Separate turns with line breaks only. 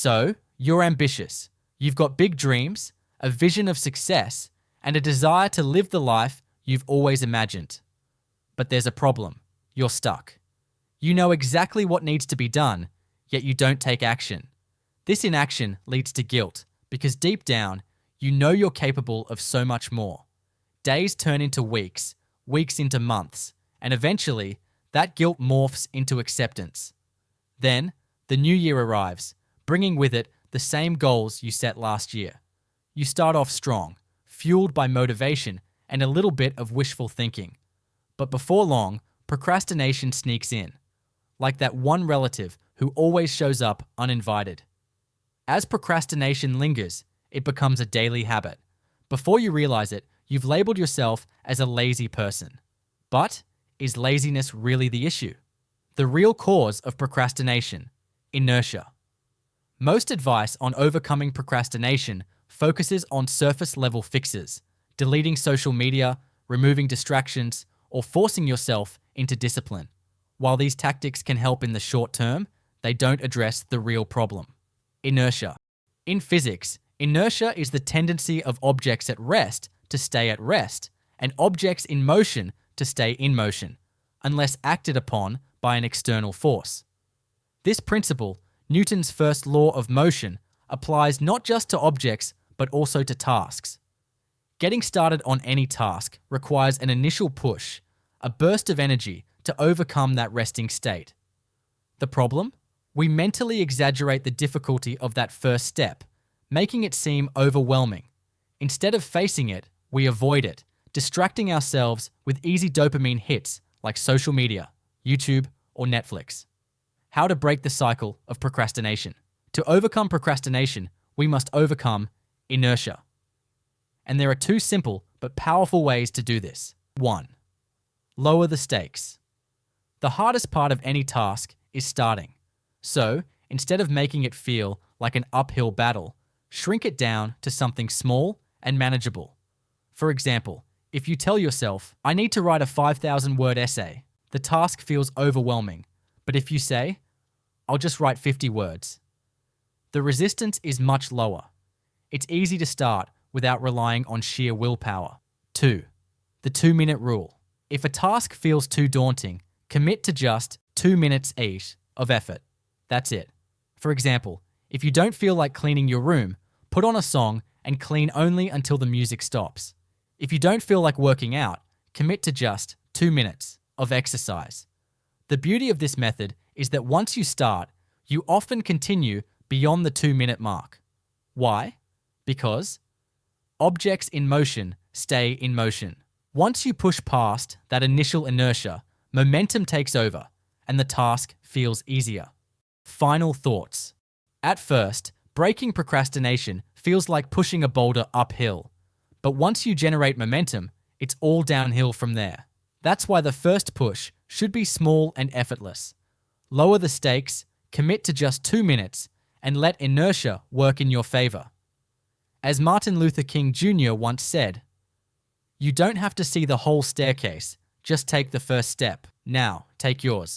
So, you're ambitious. You've got big dreams, a vision of success, and a desire to live the life you've always imagined. But there's a problem. You're stuck. You know exactly what needs to be done, yet you don't take action. This inaction leads to guilt, because deep down, you know you're capable of so much more. Days turn into weeks, weeks into months, and eventually, that guilt morphs into acceptance. Then, the new year arrives, bringing with it the same goals you set last year. You start off strong, fueled by motivation and a little bit of wishful thinking. But before long, procrastination sneaks in, like that one relative who always shows up uninvited. As procrastination lingers, it becomes a daily habit. Before you realize it, you've labeled yourself as a lazy person. But is laziness really the issue? The real cause of procrastination: inertia. Most advice on overcoming procrastination focuses on surface-level fixes, deleting social media, removing distractions, or forcing yourself into discipline. While these tactics can help in the short term, they don't address the real problem: inertia. In physics, inertia is the tendency of objects at rest to stay at rest, and objects in motion to stay in motion, unless acted upon by an external force. This principle, Newton's first law of motion, applies not just to objects but also to tasks. Getting started on any task requires an initial push, a burst of energy to overcome that resting state. The problem? We mentally exaggerate the difficulty of that first step, making it seem overwhelming. Instead of facing it, we avoid it, distracting ourselves with easy dopamine hits like social media, YouTube, or Netflix. How to break the cycle of procrastination. To overcome procrastination, we must overcome inertia. And there are two simple but powerful ways to do this. 1. Lower the stakes. The hardest part of any task is starting. So, instead of making it feel like an uphill battle, shrink it down to something small and manageable. For example, if you tell yourself, I need to write a 5,000-word essay, the task feels overwhelming. But if you say, I'll just write 50 words, the resistance is much lower. It's easy to start without relying on sheer willpower. 2. The 2-minute rule. If a task feels too daunting, commit to just 2 minutes each of effort. That's it. For example, if you don't feel like cleaning your room, put on a song and clean only until the music stops. If you don't feel like working out, commit to just 2 minutes of exercise. The beauty of this method is that once you start, you often continue beyond the 2-minute mark. Why? Because objects in motion stay in motion. Once you push past that initial inertia, momentum takes over and the task feels easier. Final thoughts. At first, breaking procrastination feels like pushing a boulder uphill. But once you generate momentum, it's all downhill from there. That's why the first push should be small and effortless. Lower the stakes, commit to just 2 minutes, and let inertia work in your favor. As Martin Luther King Jr. once said, "You don't have to see the whole staircase, just take the first step. Now, take yours."